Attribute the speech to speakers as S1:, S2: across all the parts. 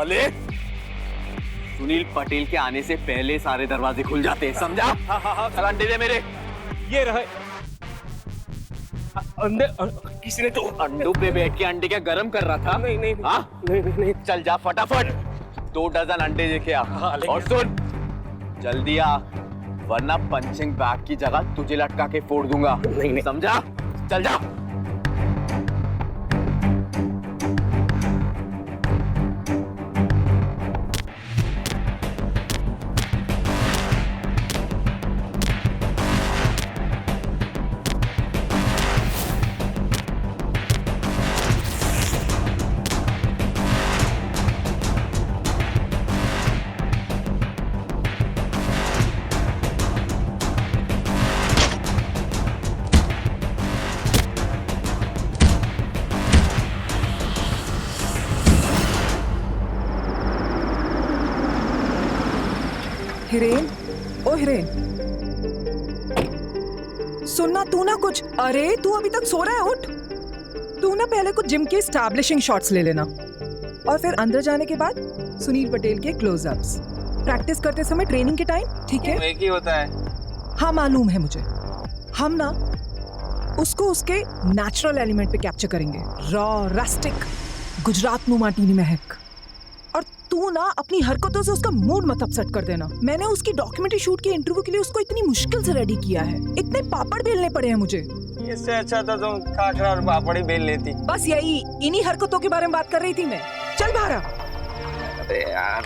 S1: साले, सुनील पटेल के आने से पहले सारे दरवाजे खुल जाते हैं, समझा? हाँ, चल अंडे दे मेरे।
S2: ये रहे अंडे। किसी ने तो
S1: अंडों पे बैठ के अंडे क्या गरम कर रहा था?
S2: नहीं नहीं
S1: हाँ?
S2: नहीं।
S1: चल जा फटाफट 2 डजन अंडे लेके आ। और सुन, जल्दी आ, वरना पंचिंग बैग की जगह तुझे लटका के फोड़ दूंगा।
S2: नहीं।
S1: समझा? चल जा।
S3: हिरेन, ओ हिरेन, सुनना तू ना कुछ। अरे तू अभी तक सो रहा है, उठ। तू ना पहले कुछ जिम के एस्टैब्लिशिंग शॉट्स ले लेना और फिर अंदर जाने के बाद सुनील पटेल के क्लोजअप्स प्रैक्टिस करते समय ट्रेनिंग के टाइम, ठीक है?
S1: एक ही होता है।
S3: हाँ मालूम है मुझे। हम ना उसको उसके नेचुरल एलिमेंट पे कैप्चर करेंगे, रॉ, रस्टिक, गुजरात नु माटी नी महक। और तू ना अपनी हरकतों से उसका मूड मत अपसेट कर देना। मैंने उसकी डॉक्यूमेंट्री शूट के इंटरव्यू के लिए उसको इतनी मुश्किल से रेडी किया है, इतने पापड़ बेलने पड़े हैं मुझे।
S2: इससे अच्छा तो तुम खाखरा और पापड़ी बेल लेती।
S3: बस यही, इन्हीं हरकतों के बारे में बात कर रही थी मैं। चल बाहर आ।
S2: अरे यार,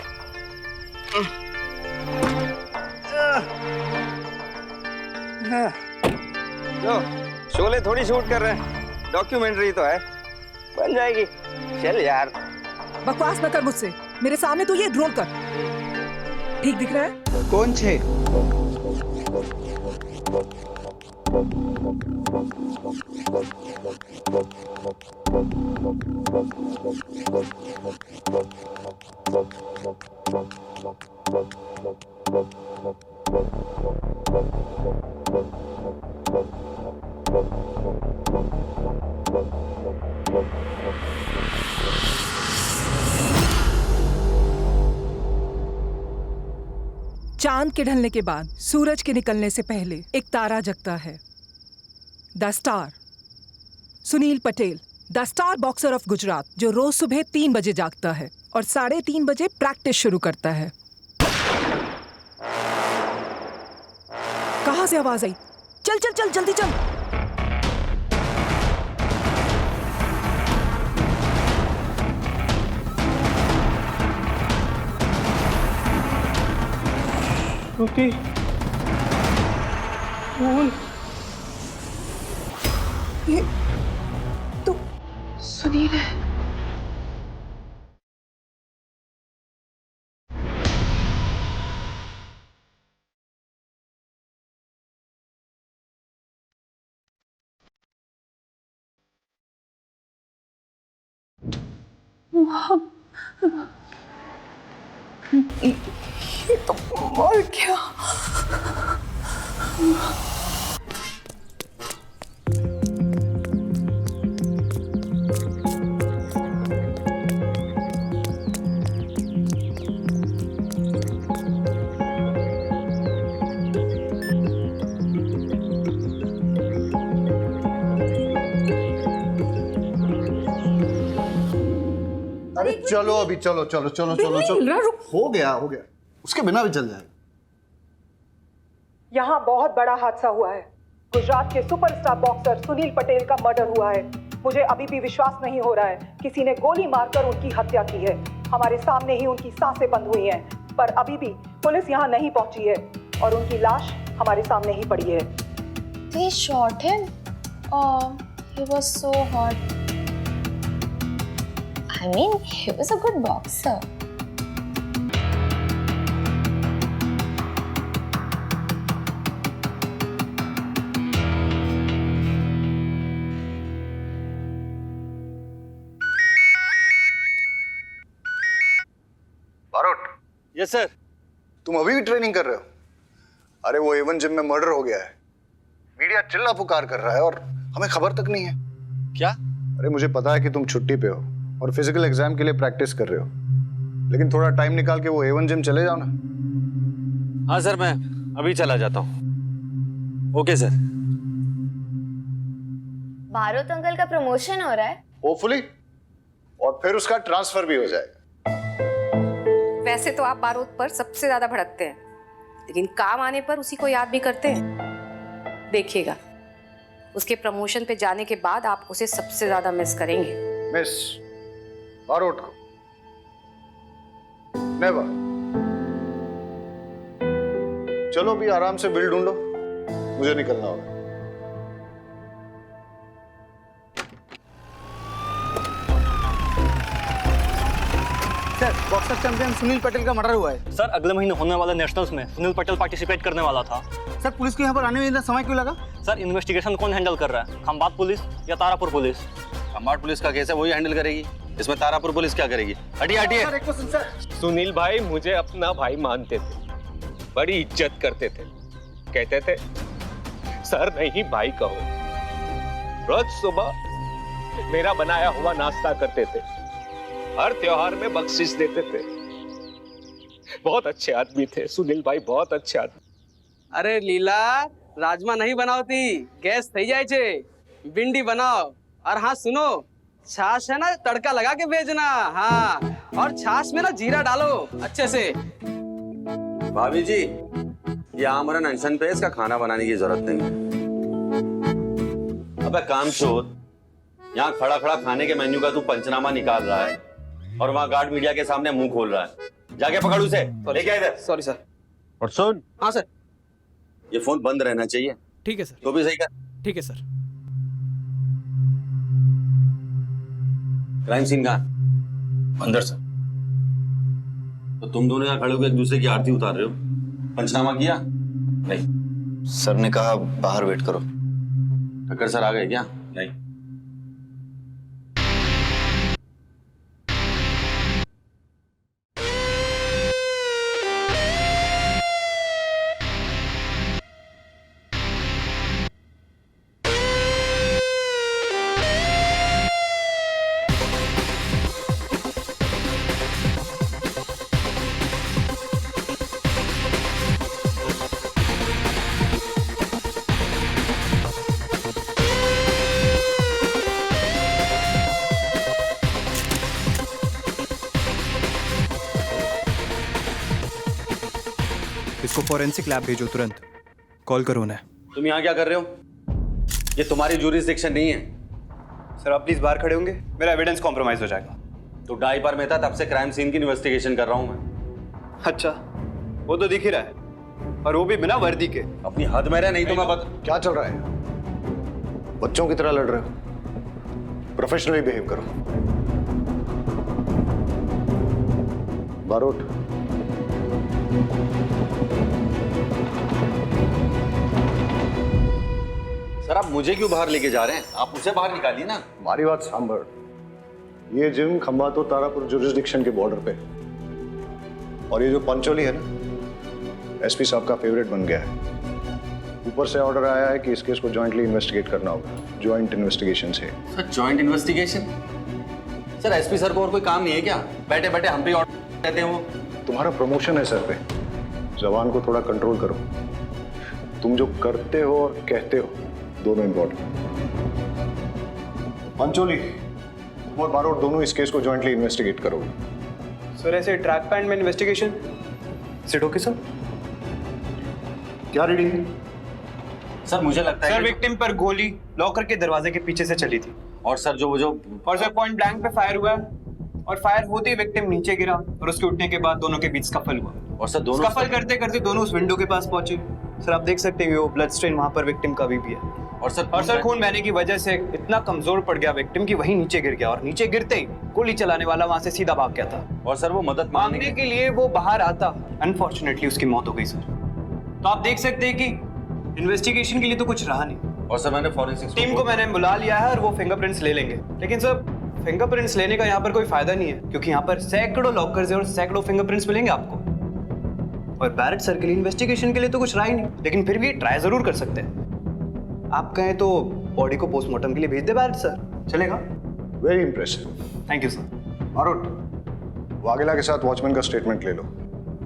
S2: लो शोले थोड़ी शूट कर रहे हैं, डॉक्यूमेंट्री तो है, बन जाएगी। चल यार,
S3: बकवास न कर मुझसे, मेरे सामने तू ये रोल कर। ठीक दिख रहा है?
S2: कौन छे?
S3: चांद के ढलने के बाद सूरज के निकलने से पहले एक तारा जगता है, the star. Sunil Patel, the star boxer of Gujarat, जो रोज सुबह 3 बजे जागता है और 3:30 बजे प्रैक्टिस शुरू करता है। कहां से आवाज आई? चल चल चल, जल्दी चल।
S2: श्रुति, फूल,
S3: ये तो सुनील है। ये तो मर गया।
S4: अरे चलो अभी, चलो चलो चलो चलो चलो, हो गया उसके बिना भी चल जाएगा।
S3: यहाँ बहुत बड़ा हादसा हुआ है। गुजरात के सुपरस्टार बॉक्सर सुनील पटेल का मर्डर हुआ है। मुझे अभी भी विश्वास नहीं हो रहा है, किसी ने गोली मारकर उनकी हत्या की है। हमारे सामने ही उनकी सांसें बंद हुई हैं, पर अभी भी पुलिस यहाँ नहीं पहुंची है और उनकी लाश हमारे सामने ही पड़ी है।
S5: They shot him? Oh, he was so hot. I mean, he was a good boxer.
S4: Barot,
S1: yes sir.
S4: तुम अभी भी ट्रेनिंग कर रहे हो? अरे वो A1 जिम में मर्डर हो गया है। मीडिया चिल्ला पुकार कर रहा है और हमें खबर तक नहीं है।
S1: क्या?
S4: अरे मुझे पता है कि तुम छुट्टी पे हो और फिजिकल एग्जाम के लिए प्रैक्टिस कर रहे हो। लेकिन थोड़ा टाइम निकाल के वो A1 जिम चले जाओ ना।
S6: हाँ सर, मैं अभी चला जाता हूँ। Okay sir.
S5: बारोत अंकल का प्रमोशन हो रहा है।
S4: होपफुली, और फिर उसका ट्रांसफर भी हो जाएगा।
S7: वैसे तो आप बारूद पर सबसे ज्यादा भड़कते हैं, लेकिन काम आने पर उसी को याद भी करते हैं। देखिएगा, उसके प्रमोशन पे जाने के बाद आप उसे सबसे ज्यादा मिस करेंगे।
S4: मिस बारोट को? नेवर। चलो भी आराम से बिल ढूंढो, मुझे निकलना होगा।
S8: Sir, boxer champion Sunil Patel का मर्डर हुआ है।
S9: सर, अगले महीने होने वाले नेशनल्स में सुनील पटेल पार्टिसिपेट करने वाला था।
S8: सर, पुलिस को यहाँ पर आने में इतना समय क्यों लगा?
S9: सर, इन्वेस्टिगेशन कौन हैंडल कर रहा है, खंबात पुलिस या तारापुर पुलिस?
S6: खंबाट पुलिस का केस है, वही हैंडल करेगी। इसमें तारापुर पुलिस क्या करेगी? हटिए हटिए।
S8: सर, एक क्वेश्चन सर।
S10: सुनील भाई मुझे अपना भाई मानते थे, बड़ी इज्जत करते थे, कहते थे सर नहीं भाई कहो। रोज सुबह मेरा बनाया हुआ नाश्ता करते थे, हर त्योहार में बख्शिश देते थे। बहुत अच्छे आदमी थे सुनील भाई, बहुत अच्छे आदमी।
S8: अरे लीला, राजमा नहीं बनावती, गैस थई जाए छे। भिंडी बनाओ। और हाँ सुनो, छाछ है ना, तड़का लगा के भेजना। हाँ, और छाछ में ना जीरा डालो अच्छे से।
S6: भाभी जी, ये आमरन अनशन पे, इसका खाना बनाने की जरूरत नहीं है। अबे कामचोद, यहाँ खड़ा खड़ा खाने के मेन्यू का तू पंचनामा निकाल रहा है और वहाँ गार्ड मीडिया के सामने मुंह खोल रहा है। जाके पकड़ उसे, लेके आ इधर।
S8: Sorry sir.
S6: और सुन,
S8: हाँ सर।
S6: ये फोन बंद रहना चाहिए।
S8: ठीक है सर।
S6: तो भी सही कर।
S8: ठीक है सर।
S6: क्राइम सीन कहाँ?
S11: अंदर सर।
S6: तो तुम दोनों यहाँ खड़े होकर एक दूसरे की आरती उतार रहे हो, पंचनामा किया?
S11: नहीं, सर ने कहा बाहर वेट करो।
S6: ठक्कर सर आ गए क्या? नहीं।
S12: इसको फॉरेंसिक लैब भेजो तुरंत। कॉल करो उन्हें।
S6: तुम यहाँ क्या कर रहे हो? ये तुम्हारी ज्यूरिसडिक्शन नहीं है।
S12: सर, आप प्लीज बाहर खड़े होंगे, मेरा एविडेंस कॉम्प्रोमाइज हो जाएगा।
S6: तो डाई पर में था, तब से क्राइम सीन की इन्वेस्टिगेशन कर रहा हूँ मैं।
S12: अच्छा, वो तो दिख ही रहा है, और वो भी बिना वर्दी के।
S6: अपनी हद में रहे, नहीं तो मैं
S4: क्या चल रहा है? बच्चों की तरह लड़ रहे हो? प्रोफेशनली बिहेव करो। बारोट,
S6: सर आप मुझे क्यों बाहर लेके जा रहे हैं? आप उसे बाहर निकालिए ना।
S4: हमारी बात सांभर। ये जिम खंबातो तारापुर जुरिस्डिक्शन के बॉर्डर पे, और ये जो पंचोली है ना, एसपी साहब का फेवरेट बन गया है। ऊपर से ऑर्डर आया है कि इस केस को जॉइंटली इन्वेस्टिगेट करना होगा, जॉइंट इन्वेस्टिगेशन से।
S6: Sir joint investigation? Sir SP sir को और कोई काम नहीं है क्या? बैठे बैठे हम पे ऑर्डर कहते हैं वो।
S4: तुम्हारा प्रमोशन है सर पे, जबान को थोड़ा कंट्रोल करो। तुम जो करते हो और कहते हो दोनों इंपॉर्टेंट। पंचोली और बारोट दोनों इस केस को जॉइंटली इन्वेस्टिगेट करोगे।
S12: सर, ऐसे ट्रैक पैंट में इन्वेस्टिगेशन सिट ओके सर?
S4: क्या रीडिंग है?
S6: सर मुझे लगता है
S12: सर, विक्टिम पर गोली लॉकर के दरवाजे के पीछे से चली थी।
S6: और सर जो
S12: और सर पॉइंट ब्लैंक पे फायर हुआ है, और फायर होते ही विक्टिम नीचे गिरा, और उसके उठने के बाद दोनों के बीच स्कफल हुआ।
S6: और सर दोनों
S12: स्कफल करते करते दोनों उस विंडो के पास पहुंचे। सर आप देख सकते हैं वो ब्लड स्ट्रेन वहां पर विक्टिम का भी है।
S6: और सर
S12: खून बहने की वजह से इतना कमजोर पड़ गया विक्टिम कि वहीं नीचे गिर गया, और नीचे गिरते ही गोली चलाने वाला वहां से सीधा भाग गया था।
S6: और सर वो मदद
S12: मांगने के लिए वो बाहर आता, अनफॉर्चुनेटली उसकी मौत हो गई सर। तो आप देख सकते हैं कि इन्वेस्टिगेशन के लिए तो कुछ रहा नहीं।
S6: और सर मैंने फॉरेंसिक
S12: टीम को मैंने बुला लिया है और वो फिंगरप्रिंट्स ले लेंगे। लेकिन सर फिंगरप्रिंट्स लेने का यहाँ पर कोई फायदा नहीं है, क्योंकि यहाँ पर सैकड़ों लॉकर्स हैं और सैकड़ों फिंगरप्रिंट्स मिलेंगे आपको। और बैरेट सर के लिए इन्वेस्टिगेशन के लिए तो कुछ रहा ही नहीं, लेकिन फिर भी ट्राई जरूर कर सकते हैं। आप कहें तो बॉडी को पोस्टमार्टम के लिए भेज दे बैरेट सर, चलेगा?
S4: Very impressive.
S12: Thank you sir.
S4: Barot, Vaghela के साथ वॉचमैन का स्टेटमेंट ले लो,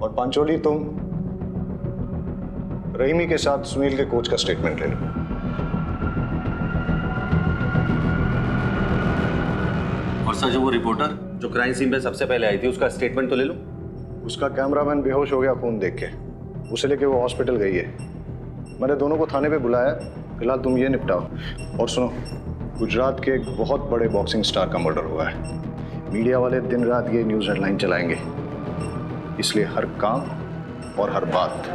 S4: और पांचोली तुम रहीमी के साथ सुनील के कोच का स्टेटमेंट ले लो।
S6: और सर, जो वो रिपोर्टर जो क्राइम सीन पे सबसे पहले आई थी, उसका स्टेटमेंट तो ले लो।
S4: उसका कैमरामैन बेहोश हो गया खून देख के, उसे लेके वो हॉस्पिटल गई है। मैंने दोनों को थाने पे बुलाया, फिलहाल तुम ये निपटाओ। और सुनो, गुजरात के एक बहुत बड़े बॉक्सिंग स्टार का मर्डर हुआ है। मीडिया वाले दिन रात ये न्यूज़ हेडलाइन चलाएंगे, इसलिए हर काम और हर बात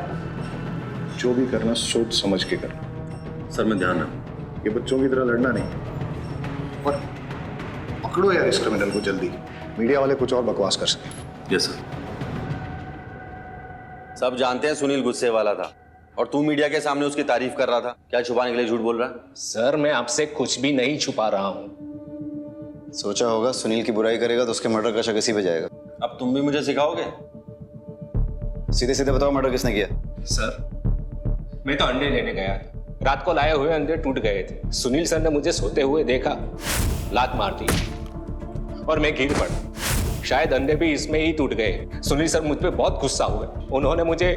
S4: जो भी करना सोच समझ के करना।
S6: सर, मैं ध्यान रखूं।
S4: ये बच्चों की तरह लड़ना नहीं, और पकड़ो यार इस क्रिमिनल को जल्दी, मीडिया वाले कुछ और बकवास कर सके।
S6: Yes sir. सब जानते हैं सुनील गुस्से वाला था, और तू मीडिया के सामने उसकी तारीफ कर रहा था। क्या छुपाने के लिए झूठ बोल रहा है?
S10: सर, मैं आपसे कुछ भी नहीं छुपा रहा हूँ।
S11: सोचा होगा सुनील की बुराई करेगा तो उसके मर्डर का शक इसी पे जाएगा।
S6: अब तुम भी मुझे सिखाओगे?
S11: सीधे सीधे बताओ, मर्डर किसने किया?
S10: सर, मैं तो अंडे लेने गया था, रात को लाए हुए अंडे टूट गए थे। सुनील सर ने मुझे सोते हुए देखा, लात मार दी और मैं गिर पड़ा। शायद अंडे भी इसमें ही टूट गए। सुनील सर मुझ पे बहुत गुस्सा हुए, उन्होंने मुझे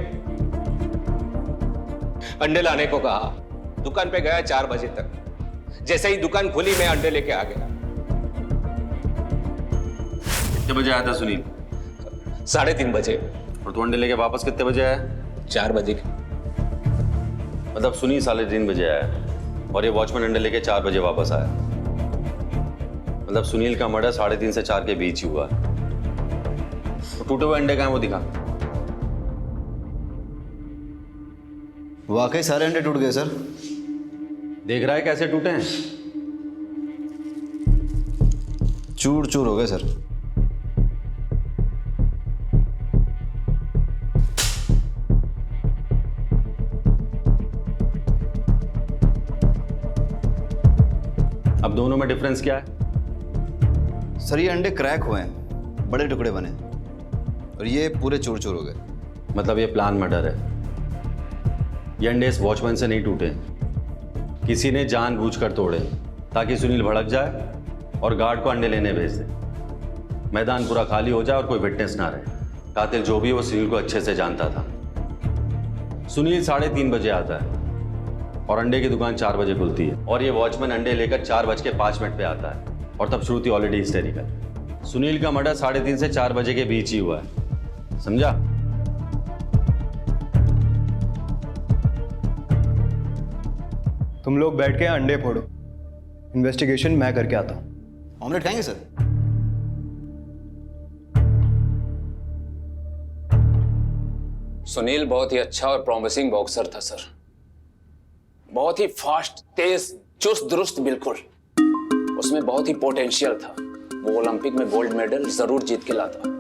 S10: अंडे लाने को कहा। दुकान पे गया 4 बजे तक। जैसे ही दुकान खुली, मैं अंडे लेके आ गया।
S6: कितने बजे आया था सुनील?
S10: 3:30 बजे।
S6: और तू अंडे लेके वापस कितने बजे आया?
S10: 4 बजे।
S6: मतलब सुनील 3:30 बजे आया और ये वॉचमैन अंडे लेके 4 बजे वापस आया। मतलब सुनील का मर्डर 3:30 से 4 के बीच ही हुआ। तो टूटे हुए अंडे कहाँ हैं वो दिखा।
S11: वाकई सारे अंडे टूट गए सर।
S6: देख रहा है कैसे टूटे हैं?
S11: चूर चूर हो गए सर।
S6: अब दोनों में डिफरेंस क्या है?
S11: सर, ये अंडे क्रैक हुए हैं, बड़े टुकड़े बने, और ये पूरे चूर चूर हो गए।
S6: मतलब ये प्लान मर्डर है। ये अंडे इस वॉचमैन से नहीं टूटे, किसी ने जानबूझकर तोड़े ताकि सुनील भड़क जाए और गार्ड को अंडे लेने भेज दे। मैदान पूरा खाली हो जाए और कोई विटनेस ना रहे। कातिल जो भी है वो सुनील को अच्छे से जानता था। सुनील 3:30 बजे आता है और अंडे की दुकान 4 बजे खुलती है, और ये वॉचमैन अंडे लेकर 4:05 पे आता है, और तब श्रुति ऑलरेडी हिस्टेरिकल। सुनील का मर्डर 3:30 से 4 बजे के बीच ही हुआ है, समझा?
S12: तुम लोग बैठ के अंडे फोड़ो, इन्वेस्टिगेशन मैं करके आता हूँ।
S11: ऑमलेट खाएंगे सर?
S13: सुनील बहुत ही अच्छा और प्रॉमिसिंग बॉक्सर था सर। बहुत ही फास्ट, तेज, चुस्त दुरुस्त, बिल्कुल। उसमें बहुत ही पोटेंशियल था। वो ओलंपिक में गोल्ड मेडल जरूर जीत के लाता।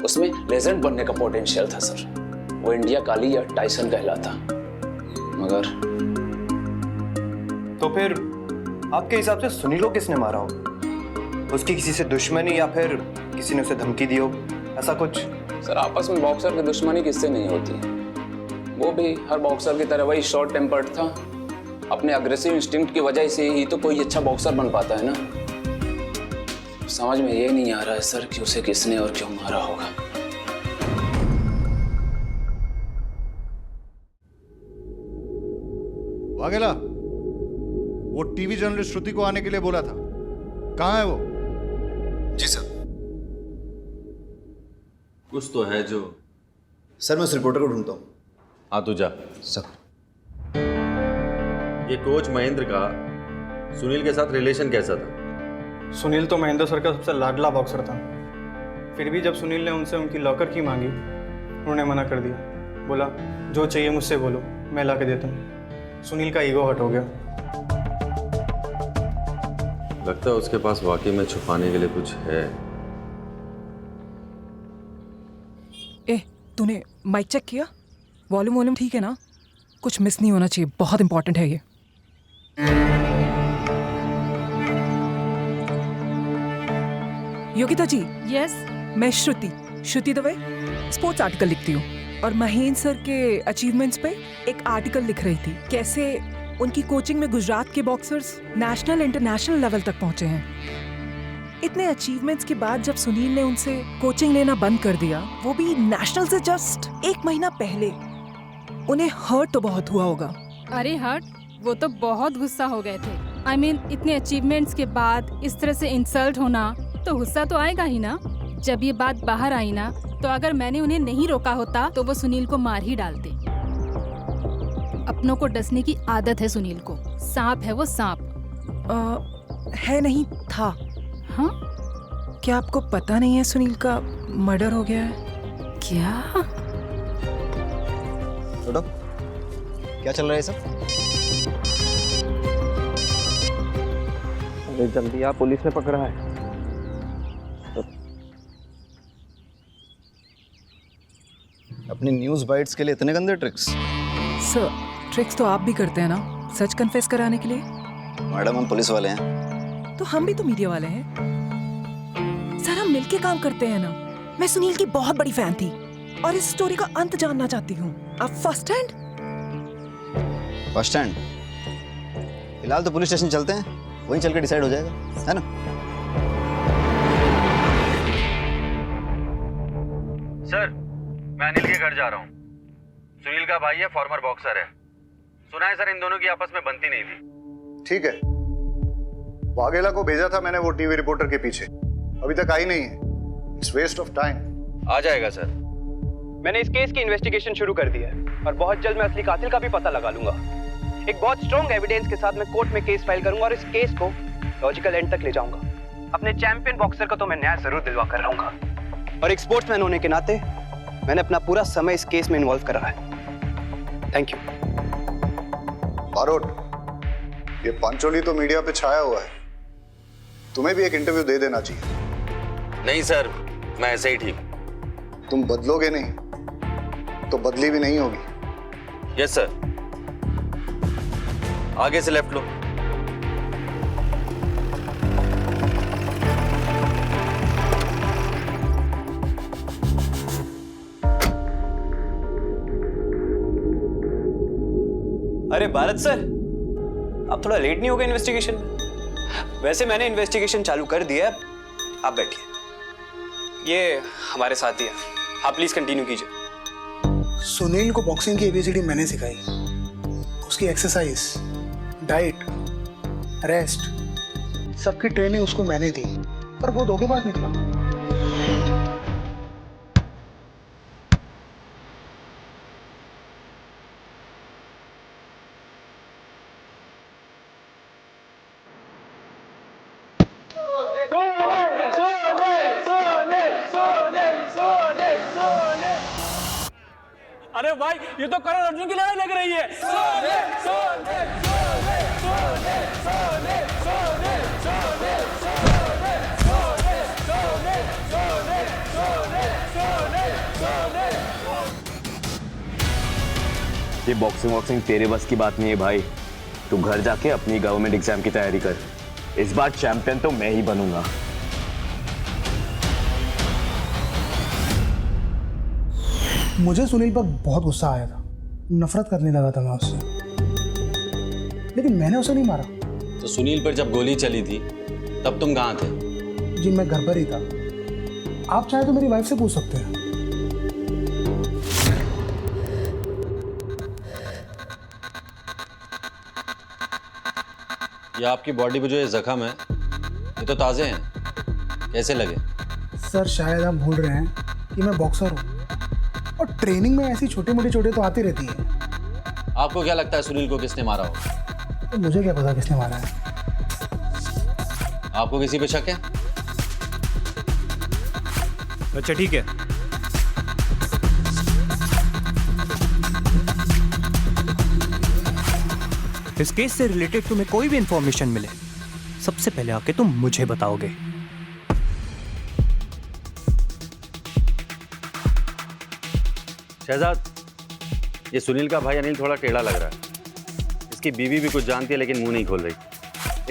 S13: उसमें लेजेंड बनने का पोटेंशियल था सर। वो इंडिया काली या टाइसन कहलाता। मगर
S12: तो फिर आपके हिसाब से सुनील को किसने मारा हो? उसकी किसी से दुश्मनी, या फिर किसी ने उसे धमकी दी हो, ऐसा कुछ?
S13: सर, आपस में बॉक्सर की दुश्मनी किससे नहीं होती। वो भी हर बॉक्सर की तरह वही शॉर्ट टेम्पर्ड था। अपने अग्रेसिव इंस्टिंक्ट की वजह से ही तो कोई अच्छा बॉक्सर बन पाता है ना। समझ में ये नहीं आ रहा है सर कि उसे किसने और क्यों मारा होगा।
S14: वाघेला, वो टीवी जर्नलिस्ट श्रुति को आने के लिए बोला था, कहाँ है वो?
S11: जी सर।
S6: कुछ तो है जो।
S11: सर, मैं उस रिपोर्टर को ढूंढता हूँ।
S6: हाँ, तू जा।
S11: सर,
S6: ये कोच महेंद्र का सुनील के साथ रिलेशन कैसा था?
S12: सुनील तो महेंद्र सर का सबसे लाडला बॉक्सर था। फिर भी जब सुनील ने उनसे उनकी लॉकर की मांगी, उन्होंने मना कर दिया। बोला, जो चाहिए मुझसे बोलो, मैं ला के देता हूँ। सुनील का ईगो हर्ट हो गया।
S6: लगता है उसके पास वाकई में छुपाने के लिए कुछ है।
S3: ए, तूने माइक चेक किया? वॉल्यूम ठीक है ना? कुछ मिस नहीं होना चाहिए, बहुत इंपॉर्टेंट है ये। योगिता जी।
S15: यस।
S3: मैं श्रुति दवे स्पोर्ट्स आर्टिकल लिखती हूँ, और महेंद्र सर के अचीवमेंट्स पे एक आर्टिकल लिख रही थी। कैसे उनकी कोचिंग में गुजरात के बॉक्सर्स नेशनल इंटरनेशनल लेवल तक पहुंचे हैं। इतने अचीवमेंट्स के बाद जब सुनील ने उनसे कोचिंग लेना बंद कर दिया, वो भी नेशनल से जस्ट 1 महीना पहले, उन्हें हर्ट तो बहुत हुआ होगा।
S15: अरे हर्ट, वो तो बहुत गुस्सा हो गए थे। I mean, इतने अचीवमेंट्स के बाद इस तरह से इंसल्ट होना तो गुस्सा तो आएगा ही ना। जब ये बात बाहर आई ना, तो अगर मैंने उन्हें नहीं रोका होता तो वो सुनील को मार ही डालते। अपनों को डसने की आदत है सुनील को, सांप है वो सांप।
S3: है नहीं था।
S15: हाँ?
S3: क्या आपको पता नहीं है सुनील का मर्डर हो गया है?
S15: क्या?
S11: छोटो, क्या चल रहा है सब?
S2: अरे जल्दी आ, पुलिस ने पकड़ा है।
S11: अपनी न्यूज़ बाइट्स के लिए इतने गंदे ट्रिक्स?
S3: सर, ट्रिक्स तो आप भी करते हैं ना, सच कन्फेस कराने के लिए।
S11: मैडम, हम पुलिस वाले हैं।
S3: तो हम भी तो मीडिया वाले हैं। सर, हम मिलके काम करते हैं ना। मैं सुनील की बहुत बड़ी फैन थी और इस स्टोरी का अंत जानना चाहती हूँ। आप फर्स्ट हैंड?
S11: First hand? फिलहाल तो पुलिस स्टेशन चलते हैं, वहीं चल के डिसाइड हो जाएगा, है ना?
S6: सर, मैं अनिल के घर जा रहा हूँ। सुनील का भाई है, फॉर्मर बॉक्सर है। सुना है सर, इन दोनों की आपस में बनती नहीं थी।
S4: ठीक है, वाघेला को भेजा था मैंने वो टीवी रिपोर्टर के पीछे, अभी तक आई नहीं है। It's waste of time.
S6: आ जाएगा सर।
S12: मैंने इस केस की इन्वेस्टिगेशन शुरू कर दी है और बहुत जल्द मैं असली कातिल का भी पता लगा लूंगा। एक बहुत स्ट्रॉन्ग एविडेंस के साथ मैं कोर्ट में केस फाइल करूंगा और इस केस को लॉजिकल एंड तक ले जाऊंगा। अपने चैंपियन बॉक्सर को तो मैं न्याय जरूर दिलवा कर रहूंगा और एक स्पोर्ट्समैन होने के नाते मैंने अपना पूरा समय इस केस में इन्वॉल्व करा है। Thank you.
S4: बारोट, ये पंचोली तो मीडिया पे छाया हुआ है, तुम्हें भी एक इंटरव्यू दे देना चाहिए।
S6: नहीं सर, मैं ऐसे ही ठीक।
S4: तुम बदलोगे नहीं तो बदली भी नहीं होगी।
S6: Yes sir. आगे से लेफ्ट लो।
S12: अरे भारत सर, आप थोड़ा लेट नहीं हो गए इन्वेस्टिगेशन में? वैसे मैंने इन्वेस्टिगेशन चालू कर दिया है, आप बैठिए। ये हमारे साथी हैं, आप प्लीज कंटिन्यू कीजिए।
S16: सुनील को बॉक्सिंग की एबीसीडी मैंने सिखाई, उसकी एक्सरसाइज, डाइट, रेस्ट, सबकी ट्रेनिंग उसको मैंने दी, पर वो धोखेबाज निकला।
S9: अरे भाई, ये तो करण अर्जुन की लड़ाई लग रही है। सोने, सोने, सोने, सोने, सोने, सोने, सोने, सोने, सोने, सोने, सोने, सोने, सोने, सोने।
S1: ये बॉक्सिंग तेरे बस की बात नहीं है भाई। तू घर जाके अपनी गवर्नमेंट एग्जाम की तैयारी कर। इस बार चैंपियन तो मैं ही बनूंगा।
S16: मुझे सुनील पर बहुत गुस्सा आया था, नफरत करने लगा था मैं उससे, लेकिन मैंने उसे नहीं मारा।
S6: तो सुनील पर जब गोली चली थी तब तुम कहाँ थे?
S16: जी मैं घर पर ही था। आप चाहे तो मेरी वाइफ से पूछ सकते हैं।
S6: ये आपकी बॉडी पे जो ये जख्म है, ये तो ताज़े हैं, कैसे लगे?
S16: सर, शायद आप भूल रहे हैं कि मैं बॉक्सर हूँ और ट्रेनिंग में ऐसी छोटी मोटी चोटें तो आती रहती हैं।
S6: आपको क्या लगता है सुनील को किसने मारा होगा?
S16: तो मुझे क्या पता किसने मारा है।
S6: आपको किसी पे शक है?
S12: अच्छा ठीक है, इस केस से रिलेटेड तुम्हें कोई भी इंफॉर्मेशन मिले, सबसे पहले आके तुम मुझे बताओगे।
S6: शहजाद, ये सुनील का भाई अनिल थोड़ा टेढ़ा लग रहा है। इसकी बीवी भी कुछ जानती है लेकिन मुंह नहीं खोल रही।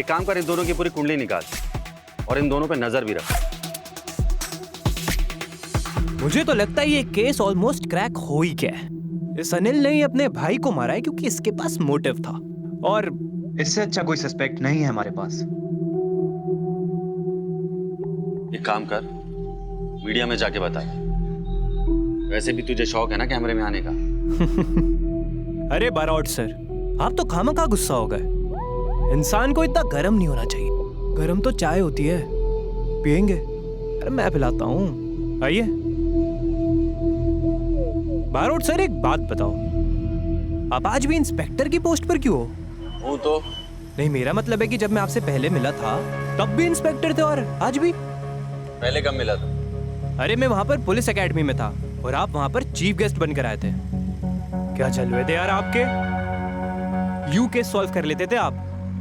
S6: एक काम कर, इन दोनों की पूरी कुंडली निकाल और इन दोनों पे नजर भी रख।
S12: मुझे तो लगता है ये केस ऑलमोस्ट क्रैक हो ही गया है। इस अनिल ने ही अपने भाई को मारा है क्योंकि इसके पास मोटिव था, और
S17: इससे अच्छा कोई सस्पेक्ट नहीं है हमारे पास।
S6: एक काम कर, मीडिया में जाके बता। वैसे भी तुझे शौक है ना कैमरे में आने का।
S12: अरे बारौट सर, आप तो खामखा गुस्सा हो गए। इंसान को इतना गर्म नहीं होना चाहिए। गर्म तो चाय होती है, पियेंगे? अरे मैं पिलाता हूँ, आइए। बारौट सर एक बात बताओ, आप आज भी इंस्पेक्टर की पोस्ट पर क्यों हो?
S6: हूँ तो।
S12: नहीं, मेरा मतलब है कि जब मैं आपसे पहले मिला था तब भी इंस्पेक्टर थे और आज भी।
S6: पहले कब मिला था?
S12: अरे मैं वहां पर पुलिस एकेडमी में था और आप वहां पर चीफ गेस्ट बनकर आए थे। क्या चल रहे थे यार आपके? यू केस सॉल्व कर लेते थे आप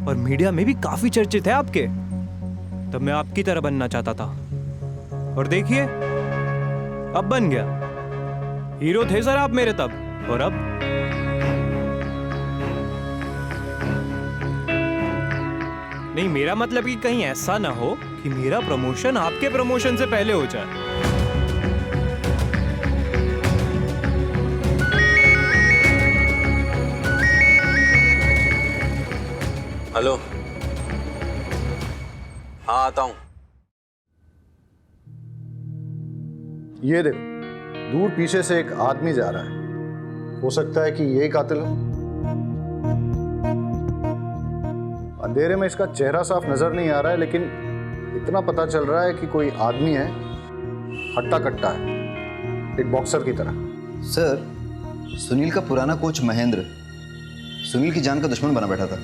S12: और मीडिया में भी काफी चर्चित थे आपके। तब मैं आपकी तरह बनना चाहता था और देखिए अब बन गया। हीरो थे सर आप मेरे तब, और अब नहीं। मेरा मतलब कि कहीं ऐसा ना हो कि मेरा प्रमोशन आपके प्रमोशन से पहले हो जाए।
S6: हेलो, हाँ आता हूं।
S4: ये देखो, दूर पीछे से एक आदमी जा रहा है। हो सकता है कि यही कातिल हो। अंधेरे में इसका चेहरा साफ नजर नहीं आ रहा है, लेकिन इतना पता चल रहा है कि कोई आदमी है, हट्टा कट्टा है, एक बॉक्सर की तरह।
S11: सर, सुनील का पुराना कोच महेंद्र सुनील की जान का दुश्मन बना बैठा था।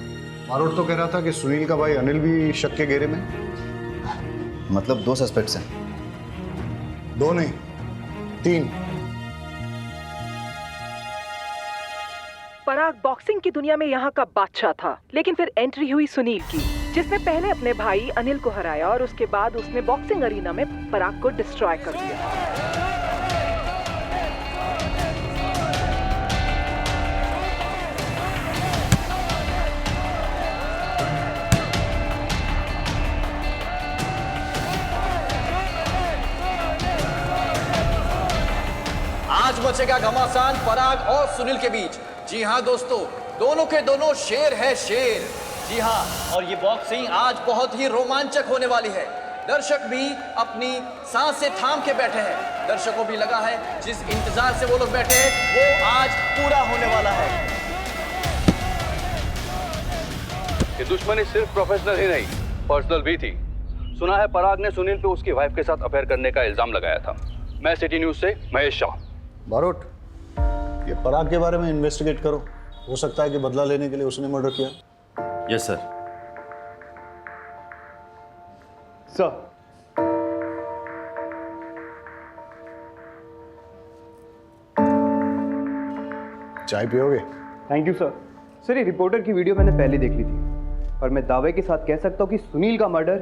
S4: मारोट तो कह रहा था कि सुनील का भाई अनिल भी शक के घेरे में।
S11: मतलब 2 सस्पेक्ट्स हैं?
S4: 2 नहीं, 3।
S3: पराग बॉक्सिंग की दुनिया में यहाँ का बादशाह था, लेकिन फिर एंट्री हुई सुनील की, जिसने पहले अपने भाई अनिल को हराया और उसके बाद उसने बॉक्सिंग अरीना में पराग को डिस्ट्रॉय कर दिया।
S17: आज मचेगा घमासान पराग और सुनील के बीच। जी हाँ दोस्तों, दोनों के दोनों शेर है शेर। जी हाँ, और ये बॉक्सिंग आज बहुत ही रोमांचक होने वाली है। दर्शक भी अपनी सांसें थाम के बैठे हैं। दर्शकों भी लगा है जिस इंतजार से वो लोग बैठे हैं वो आज पूरा होने वाला है।
S18: ये दुश्मनी सिर्फ प्रोफेशनल ही नहीं, पर्सनल भी थी। सुना है पराग ने सुनील पे उसकी वाइफ के साथ अफेयर करने का इल्जाम लगाया था। मैं सिटी न्यूज से महेश शाह।
S4: बारोट, ये पराग के बारे में इन्वेस्टिगेट करो। हो सकता है कि बदला लेने के लिए उसने मर्डर किया।
S6: Yes sir.
S12: सर,
S4: चाय पियोगे?
S12: Thank you sir. सर, ये रिपोर्टर की वीडियो मैंने पहले देख ली थी और मैं दावे के साथ कह सकता हूँ कि सुनील का मर्डर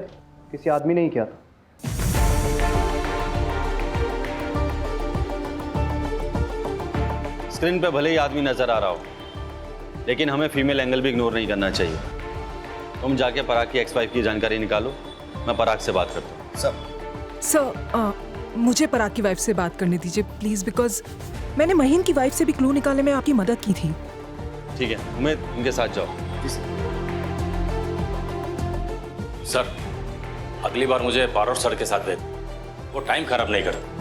S12: किसी आदमी ने ही किया था।
S6: स्क्रीन पे भले ही आदमी नजर आ रहा हो, लेकिन हमें फीमेल एंगल भी इग्नोर नहीं करना चाहिए। तुम जाके पराग की एक्स-वाइफ की जानकारी निकालो, मैं पराग से बात करता हूँ।
S3: सर, मुझे पराग की वाइफ से बात करने दीजिए प्लीज, बिकॉज मैंने महीन की वाइफ से भी क्लू निकालने में आपकी मदद की थी।
S6: ठीक है, तुम्हें उनके साथ जाओ।
S13: सर, अगली बार मुझे बारोट सर के साथ भेज, वो टाइम खराब नहीं करते।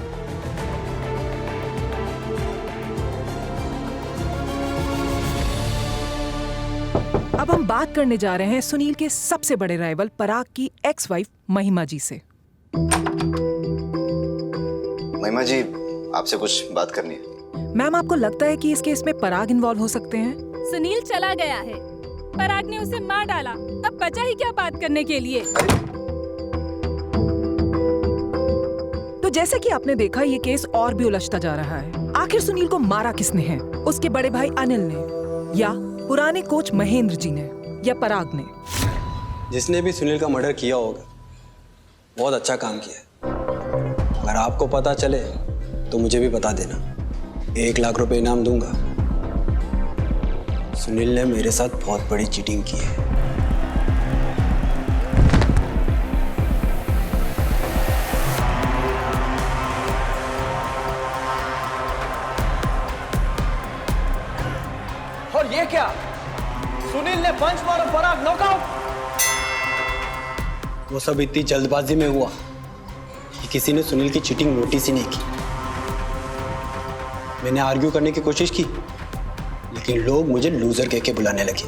S3: अब हम बात करने जा रहे हैं सुनील के सबसे बड़े राइवल पराग की एक्स वाइफ महिमा जी से।
S11: महिमा जी, आपसे कुछ बात करनी है।
S3: मैम, आपको लगता है कि इस केस में पराग इन्वॉल्व हो सकते हैं?
S15: सुनील चला गया है, पराग ने उसे मार डाला, अब बचा ही क्या बात करने के लिए।
S3: तो जैसे कि आपने देखा, ये केस और भी उलझता जा रहा है। आखिर सुनील को मारा किसने है? उसके बड़े भाई अनिल ने, या पुराने कोच महेंद्र जी ने, या पराग ने?
S19: जिसने भी सुनील का मर्डर किया होगा बहुत अच्छा काम किया। अगर आपको पता चले तो मुझे भी बता देना, 1 लाख रुपए इनाम दूंगा। सुनील ने मेरे साथ बहुत बड़ी चीटिंग की है।
S17: और ये क्या, सुनील ने पंच मारा, पराग नॉकआउट।
S19: वो सब इतनी जल्दबाजी में हुआ, कि किसी ने सुनील की चीटिंग नोटिस ही नहीं की। मैंने आर्ग्यू करने की कोशिश की, लेकिन लोग मुझे लूजर कह के बुलाने लगे।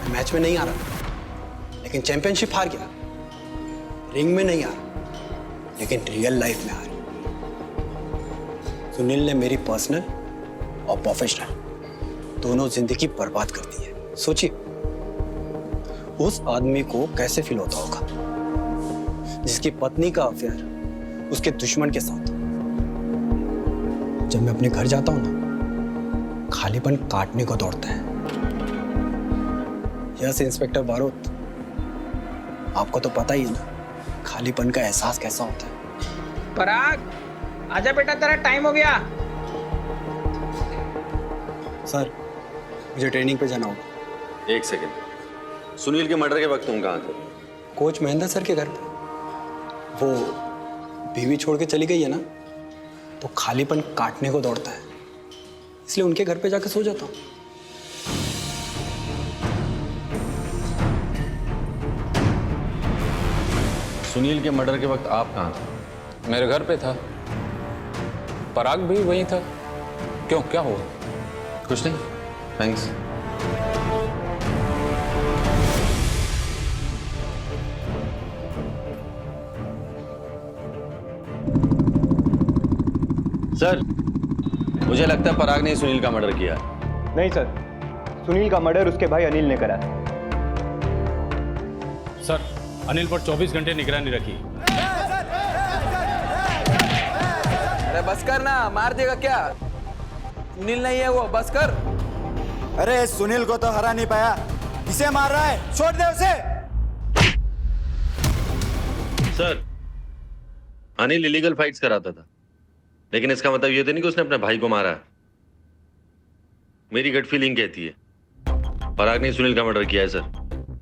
S19: मैं मैच में नहीं आ रहा, लेकिन चैंपियनशिप हार गया। रिंग में नहीं आ रहा, लेकिन रियल लाइफ में आ रहा। सुनील ने मेरी पर्सनल और प्रोफेशनल दोनों जिंदगी बर्बाद कर दी है। सोचिए उस आदमी को कैसे फील होता होगा जिसकी पत्नी का अफेयर उसके दुश्मन के साथ। जब मैं अपने घर जाता हूं ना, खालीपन काटने को दौड़ता है। यस इंस्पेक्टर बारोत, आपको तो पता ही है ना खालीपन का एहसास कैसा होता है।
S8: पराग, आजा बेटा, तेरा टाइम हो गया।
S19: सर, मुझे ट्रेनिंग पे जाना होगा।
S6: एक सेकंड, सुनील के मर्डर के वक्त तुम कहाँ थे?
S19: कोच महेंद्र सर के घर पे। वो बीवी छोड़ के चली गई है ना, तो खालीपन काटने को दौड़ता है, इसलिए उनके घर पे जाकर सो जाता हूँ।
S6: सुनील के मर्डर के वक्त आप कहाँ थे?
S13: मेरे घर पे था। पराग भी वहीं था। क्यों, क्या हुआ?
S6: कुछ नहीं, थैंक्स। सर, मुझे लगता है पराग ने सुनील का मर्डर किया।
S12: नहीं सर, सुनील का मर्डर उसके भाई अनिल ने करा।
S9: सर, अनिल पर 24 घंटे निगरानी रखी।
S8: अरे बस कर ना, मार देगा क्या? सुनील नहीं है वो, बस कर।
S20: अरे सुनील को तो हरा नहीं पाया, इसे मार रहा है, छोड़ दे उसे।
S6: सर, अनिल इलीगल फाइट्स कराता था, लेकिन इसका मतलब ये तो नहीं कि उसने अपने भाई को मारा। मेरी गट फीलिंग कहती है पराग ने सुनील का मर्डर किया है। सर,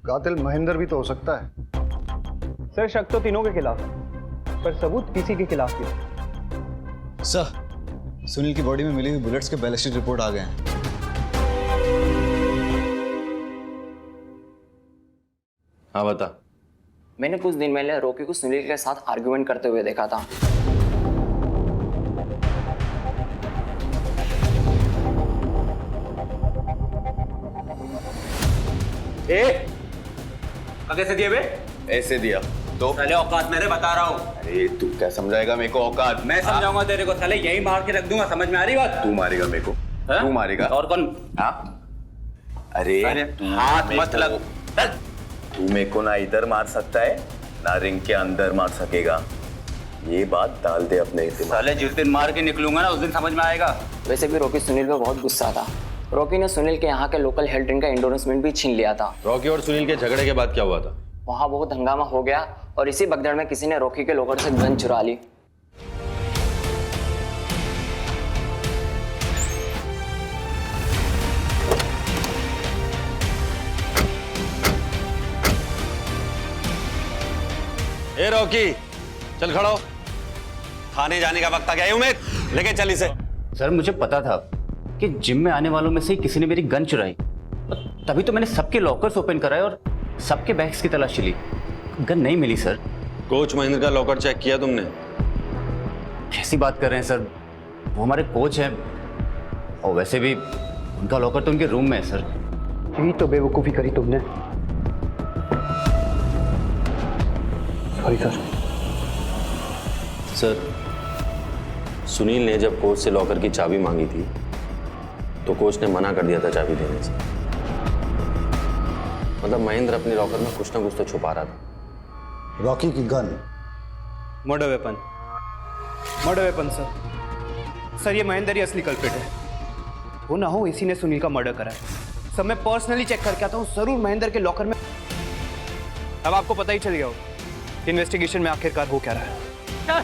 S4: कातिल महेंद्र भी तो हो सकता है।
S12: सर, शक तो तीनों के खिलाफ है, पर सबूत किसी के खिलाफ नहीं।
S11: सर, सुनील की बॉडी में मिली हुई बुलेट्स के बैलिस्टिक रिपोर्ट आ गए हैं।
S6: हाँ बता।
S21: मैंने कुछ दिन पहले रॉकी को सुनील के साथ आर्गुमेंट करते हुए देखा था।
S1: कैसे दिए बे? ऐसे दिया तो
S21: साले औकात मेरे बता रहा हूँ।
S1: अरे तू क्या समझाएगा मेरे को औकात?
S21: मैं समझाऊंगा तेरे को, साले यही मार के रख दूंगा, समझ में आ रही बात?
S1: तू मारेगा मेरे को? तू मारेगा?
S21: और कौन?
S1: हाँ? अरे हाथ मत लगो। तू मेरे को ना इधर मार सकता है ना रिंग के अंदर मार सकेगा, ये बात डाल दे अपने दिमाग।
S21: साले जिस दिन मार के निकलूंगा ना, उस दिन समझ में आएगा। वैसे भी रॉकी सुनील पे बहुत गुस्सा था। रॉकी ने सुनील के यहाँ के लोकल हेल्थ ड्रिंक का एंडोर्समेंट भी छीन लिया था।
S6: रॉकी और सुनील के झगड़े के बाद क्या हुआ था?
S21: वहाँ बहुत हंगामा हो गया और इसी भगदड़ में किसी ने रॉकी के लॉकर से गन चुरा ली।
S6: ए रॉकी, चल खड़ा हो, थाने जाने का वक्त आ गया है। उमेद, लेके चल इसे।
S22: सर, मुझे पता था कि जिम में आने वालों में से किसी ने मेरी गन चुराई, तभी तो मैंने सबके लॉकर्स ओपन कराए और सबके बैग्स की तलाशी ली। गन नहीं मिली सर।
S6: कोच महेंद्र का लॉकर चेक किया तुमने?
S22: कैसी बात कर रहे हैं सर, वो हमारे कोच हैं, और वैसे भी उनका लॉकर तो उनके रूम में है सर।
S12: यही तो बेवकूफ़ी करी तुमने। Sorry sir.
S6: सर, सुनील ने जब कोच से लॉकर की चाबी मांगी थी तो कोच ने मना कर दिया था चाबी देने से। मतलब महेंद्र अपने लॉकर में कुछ ना कुछ तो छुपा रहा था।
S11: रॉकी की gun
S12: murder weapon. Murder weapon sir. Sir, ये महेंद्र ही असली कल्प्रिट है। वो ना हो इसी ने सुनील का मर्डर करा है। सब मैं पर्सनली चेक करके आता हूँ, जरूर महेंद्र के लॉकर में। अब आपको पता ही चल गया होगा इन्वेस्टिगेशन में आखिरकार हो क्या रहा है।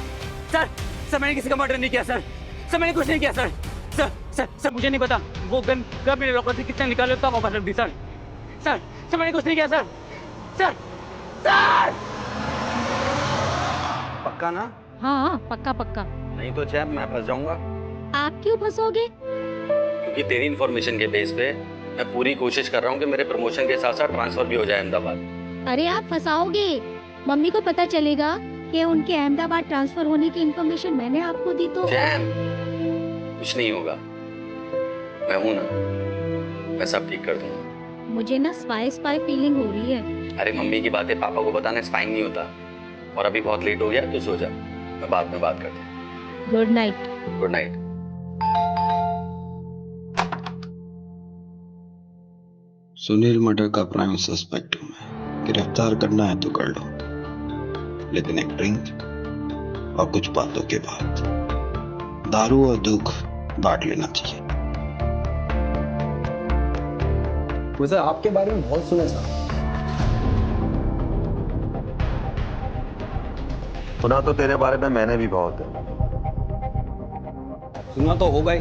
S22: सर, सर मैंने किसी का मर्डर नहीं किया सर। सर मैंने कुछ नहीं किया सर। सर सर सर मुझे नहीं पता वो गन कब मेरे लॉकर से कितने निकाले तब वापस रख दी सर। सर सर मैंने कुछ नहीं किया सर। सर सर
S6: पक्का ना?
S15: हाँ पक्का पक्का।
S6: नहीं तो चैप मैं फंस जाऊंगा।
S15: आप क्यों फंसोगे?
S6: क्योंकि तेरी इंफॉर्मेशन के बेस पे मैं पूरी कोशिश कर रहा हूँ कि मेरे प्रमोशन के साथ साथ ट्रांसफर भी हो जाए अहमदाबाद।
S5: अरे आप फंसाओगे, मम्मी को पता चलेगा कि उनके अहमदाबाद ट्रांसफर होने की इन्फॉर्मेशन मैंने आपको दी तो।
S6: चैन, कुछ नहीं होगा, मैं हूं ना, मैं सब ठीक कर दूंगा।
S5: मुझे ना स्पाई फीलिंग हो रही है।
S6: अरे मम्मी की बातें पापा को बताना स्पाइंग नहीं होता। और अभी बहुत लेट हो गया तो सो जा, मैं बाद में बात करता हूँ।
S5: Good night.
S6: Good night.
S19: Sunil murder का प्राइम सस्पेक्ट हूं मैं। गिरफ्तार करना है तो कर लो, लेकिन एक ड्रिंक और कुछ बातों के बाद दारू और दुख बांट लेना चाहिए।
S12: वैसे आपके बारे में बहुत सुना साहब।
S6: सुना तो तेरे बारे में मैंने भी बहुत है।
S12: सुना तो होगा ही।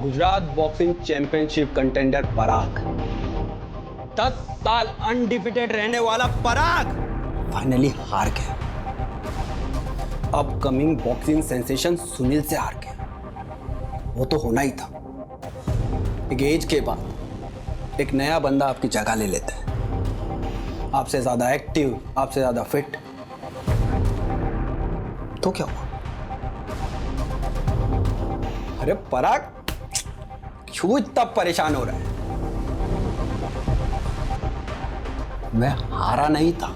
S12: गुजरात बॉक्सिंग चैंपियनशिप कंटेंडर पराग, 10 साल अनडिफिटेड रहने वाला पराग फाइनली हार गया। अपकमिंग बॉक्सिंग सेंसेशन सुनील से हार गया। वो तो होना ही था। एक एज के बाद एक नया बंदा आपकी जगह ले लेता है, आपसे ज्यादा एक्टिव, आपसे ज्यादा फिट। तो क्या हुआ? अरे पराग क्यों इतना परेशान हो रहा है? मैं हारा नहीं था,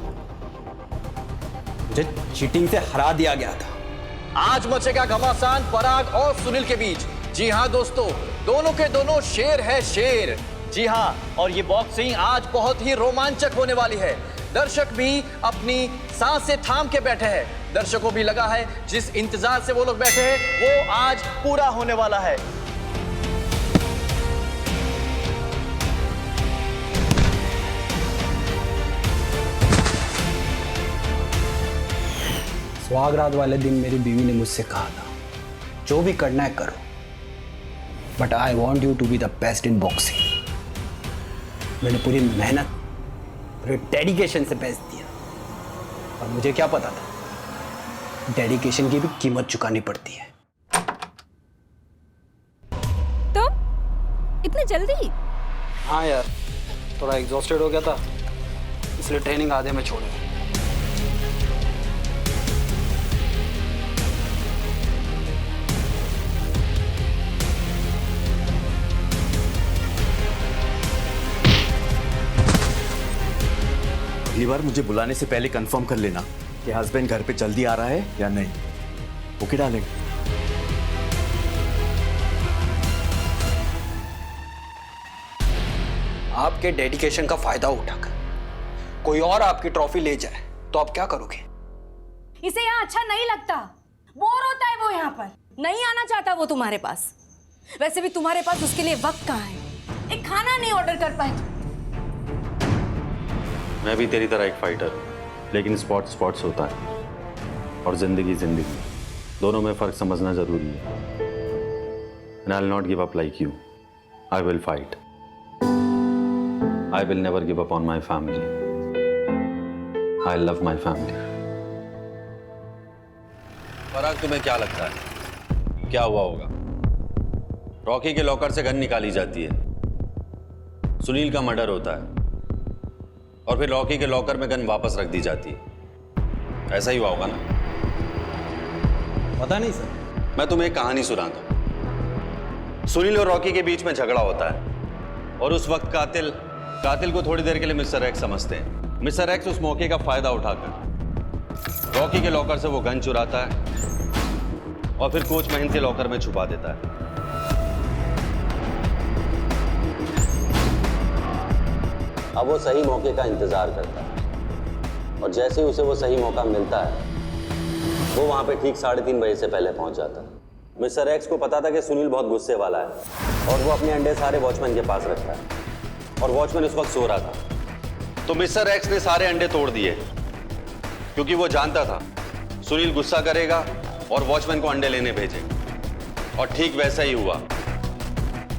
S12: मुझे चीटिंग से हरा दिया गया था।
S17: आज मचेगा घमासान पराग और सुनील के बीच। जी हां दोस्तों, दोनों के दोनों शेर है शेर। जी हां, और ये बॉक्सिंग आज बहुत ही रोमांचक होने वाली है। दर्शक भी अपनी सांसें थाम के बैठे हैं। दर्शकों भी लगा है जिस इंतजार से वो लोग बैठे हैं वो आज पूरा होने वाला है।
S12: सुहागरात वाले दिन मेरी बीवी ने मुझसे कहा था, जो भी करना है करो, but I want you to be the best in boxing. मैंने पूरी मेहनत, पूरे डेडिकेशन से बेस्ट दिया, और मुझे क्या पता था डेडिकेशन की भी कीमत चुकानी पड़ती है।
S15: तो इतनी जल्दी?
S12: हाँ यार, थोड़ा एग्जॉस्टेड हो गया था, इसलिए ट्रेनिंग आधे में छोड़ दी।
S1: अगली बार मुझे बुलाने से पहले कंफर्म कर लेना कि हस्बैंड घर पे जल्दी आ रहा है या नहीं। Okay darling.
S12: आपके डेडिकेशन का फायदा उठाकर कोई और आपकी ट्रॉफी ले जाए तो आप क्या करोगे?
S7: इसे यहाँ अच्छा नहीं लगता, बोर होता है वो यहाँ पर, नहीं आना चाहता वो तुम्हारे पास। वैसे भी तुम्हारे पास उसके लिए वक्त कहाँ है? एक खाना नहीं ऑर्डर कर पाए।
S6: मैं भी तेरी तरह एक फाइटर हूँ, लेकिन स्पोर्ट्स होता है और जिंदगी दोनों में फर्क समझना जरूरी है। And I'll not give up like you. I will fight. I will never give up on my family. I love my family. पराग, तुम्हें क्या लगता है क्या हुआ होगा? रॉकी के लॉकर से गन निकाली जाती है, सुनील का मर्डर होता है, और फिर रॉकी के लॉकर में गन वापस रख दी जाती है। ऐसा ही हुआ होगा ना?
S12: पता नहीं सर।
S6: मैं तुम्हें एक कहानी सुनाता हूं। सुनील और रॉकी के बीच में झगड़ा होता है और उस वक्त कातिल को थोड़ी देर के लिए मिस्टर एक्स समझते हैं। मिस्टर एक्स उस मौके का फायदा उठाकर रॉकी के लॉकर से वो गन चुराता है और फिर कोच महेंद्र के लॉकर में छुपा देता है। अब वो सही मौके का इंतजार करता है और जैसे ही उसे वो सही मौका मिलता है वो वहां पे ठीक 3:30 बजे से पहले पहुंच जाता है। मिस्टर एक्स को पता था कि सुनील बहुत गुस्से वाला है और वो अपने अंडे सारे वॉचमैन के पास रखता है और वॉचमैन उस वक्त सो रहा था। तो मिस्टर एक्स ने सारे अंडे तोड़ दिए क्योंकि वो जानता था सुनील गुस्सा करेगा और वॉचमैन को अंडे लेने भेजे, और ठीक वैसा ही हुआ।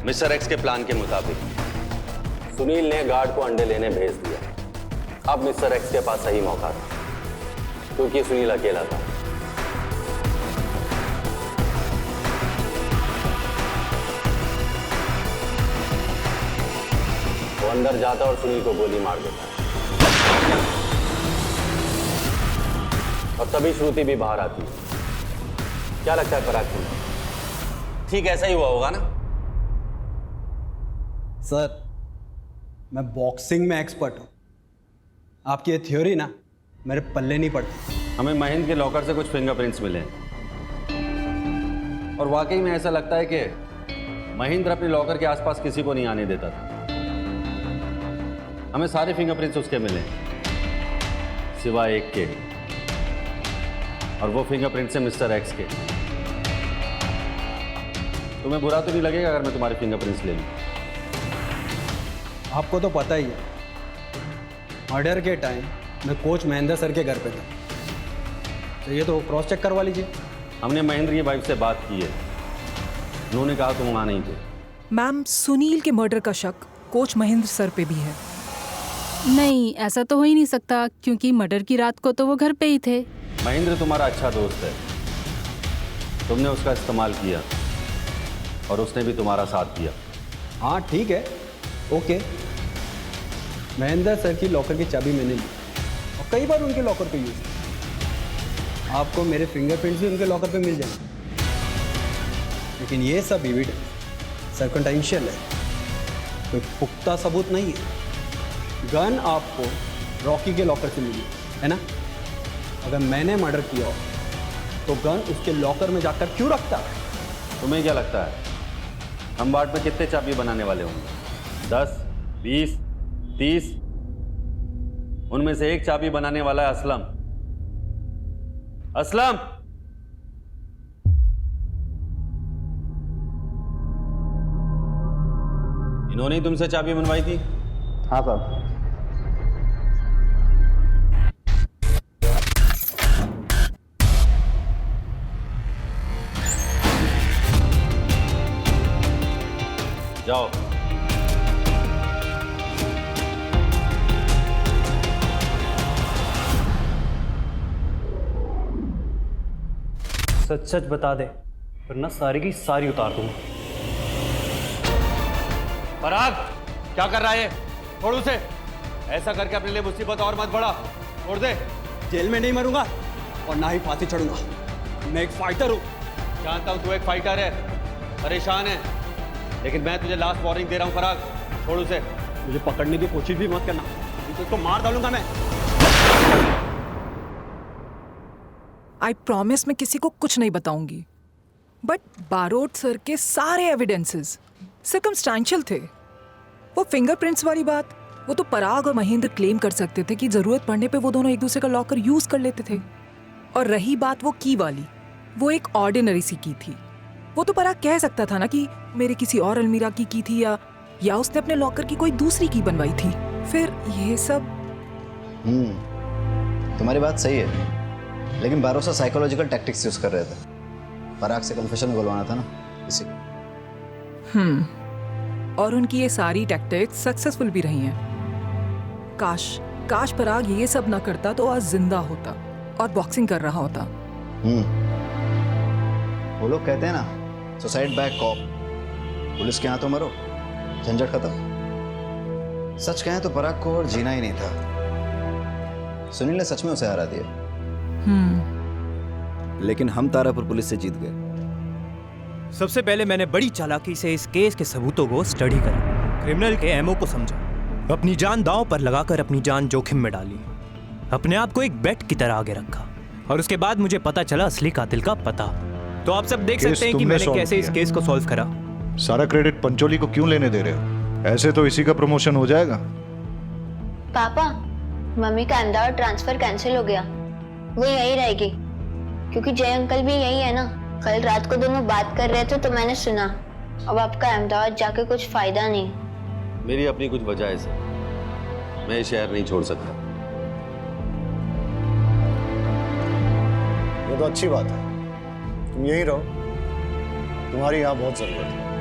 S6: मिस्टर एक्स के प्लान के मुताबिक सुनील ने गार्ड को अंडे लेने भेज दिया। अब मिस्टर एक्स के पास सही मौका था क्योंकि सुनील अकेला था। अंदर जाता और सुनील को गोली मार देता। और तभी श्रुति भी बाहर आती। क्या लगता है पराग तुम्हें? ठीक ऐसा ही हुआ होगा ना?
S12: सर, मैं बॉक्सिंग में एक्सपर्ट हूँ। आपकी ये थ्योरी ना मेरे पल्ले नहीं पड़ती।
S6: हमें महेंद्र के लॉकर से कुछ फिंगरप्रिंट्स मिले और वाकई में ऐसा लगता है कि महेंद्र अपने लॉकर के आसपास किसी को नहीं आने देता था। हमें सारे फिंगरप्रिंट्स उसके मिले सिवाय एक के, और वो फिंगरप्रिंट्स है मिस्टर एक्स के। तुम्हें बुरा तो नहीं लगेगा अगर मैं तुम्हारे फिंगरप्रिंट्स ले लूं?
S12: आपको तो पता ही है, मर्डर के टाइम मैं कोच महेंद्र सर के घर पे था, तो ये तो क्रॉस चेक करवा लीजिए।
S6: हमने महेंद्र की वाइफ से बात की है, उन्होंने कहा तुम वहां नहीं थे।
S3: मैम, सुनील के मर्डर का शक कोच महेंद्र सर पे भी है।
S15: नहीं, ऐसा तो हो ही नहीं सकता क्योंकि मर्डर की रात को तो वो घर पे ही थे।
S6: महेंद्र तुम्हारा अच्छा दोस्त है, तुमने उसका इस्तेमाल किया और उसने भी तुम्हारा साथ दिया।
S12: हाँ ठीक है, ओके। महेंद्र सर की लॉकर की चाबी मैंने ली और कई बार उनके लॉकर पे यूज किया। आपको मेरे फिंगरप्रिंट्स भी उनके लॉकर पे मिल जाएंगे, लेकिन ये सब एविडेंस सर्कमस्टेंशियल है, कोई पुख्ता सबूत नहीं है। गन आपको रॉकी के लॉकर से मिली है ना? अगर मैंने मर्डर किया हो तो गन उसके लॉकर में जाकर क्यों रखता?
S6: तुम्हें क्या लगता है हम बाट में कितने चाबी बनाने वाले होंगे? 10, 20, 30? उनमें से एक चाबी बनाने वाला है असलम। असलम, इन्होंने ही तुमसे चाबी बनवाई थी?
S12: हाँ साहब।
S6: जाओ।
S12: सच सच बता दे वरना सारी की सारी उतार दूंगा।
S6: पराग, क्या कर रहा है? छोड़ उसे। ऐसा करके अपने लिए मुसीबत और मत बढ़ा। छोड़ दे।
S12: जेल में नहीं मरूंगा और ना ही फांसी चढ़ूंगा। मैं एक फाइटर हूं।
S6: जानता हूं तू एक फाइटर है, परेशान है, लेकिन मैं तुझे लास्ट वार्निंग दे रहा हूं पराग, छोड़ उसे।
S12: मुझे पकड़ने की कोशिश भी मत करना, तो उसको मार डालूंगा मैं।
S3: आई प्रॉमिस मैं किसी को कुछ नहीं बताऊंगी, बट बारोट सर के सारे एविडेंसेस सर्कमस्टेंशियल थे। वो फिंगरप्रिंट्स वाली बात, वो तो पराग और महेंद्र क्लेम कर सकते थे कि जरूरत पड़ने पे वो दोनों एक दूसरे का लॉकर यूज कर लेते थे। और रही बात वो की वाली, वो एक ऑर्डिनरी सी की थी। वो तो पराग कह सकता था ना कि मेरे किसी और अलमीरा की थी, या उसने अपने लॉकर की कोई दूसरी की बनवाई थी। फिर ये सब
S11: तुम्हारी बात सही है, लेकिन बारोसा साइकोलॉजिकल टैक्टिक्स यूज कर रहे थे। पराग से कन्फेशन बुलवाना था ना, इसी को।
S3: और उनकी ये सारी टैक्टिक्स सक्सेसफुल भी रही हैं। काश पराग ये सब ना करता तो आज जिंदा होता और बॉक्सिंग कर रहा होता।
S11: वो लोग कहते हैं ना, सुसाइड बाय कॉप, पुलिस के हाथों मरो, झंझट खत्म। सच कहें तो पराग को और जीना ही नहीं था। सुनील ने सच में उसे हरा दिया। लेकिन हम तारापुर पुलिस से जीत गए।
S10: सबसे पहले मैंने बड़ी चालाकी से इस केस के सबूतों को स्टडी करा, क्रिमिनल के एमओ को समझा, अपनी जान दांव पर लगाकर अपनी जान जोखिम में डाली, अपने आप को एक बेट की तरह आगे रखा, और उसके बाद मुझे पता चला असली कातिल का पता। तो आप सब देख सकते हैं कि मैंने कैसे इस केस को सॉल्व करा।
S4: सारा क्रेडिट पंचोली को क्यों लेने दे रहे हो? ऐसे तो इसी का प्रमोशन हो जाएगा।
S14: पापा, मम्मी का अहमदाबाद ट्रांसफर कैंसिल हो गया, वो यही रहेगी, क्योंकि जय अंकल भी यही है ना। कल रात को दोनों बात कर रहे थे तो मैंने सुना। अब आपका अहमदाबाद जाके कुछ फायदा नहीं।
S6: मेरी अपनी कुछ वजह है सर, मैं ये शहर नहीं छोड़ सकता।
S4: ये तो अच्छी बात है, तुम यहीं रहो, तुम्हारी यहाँ बहुत जरूरत है।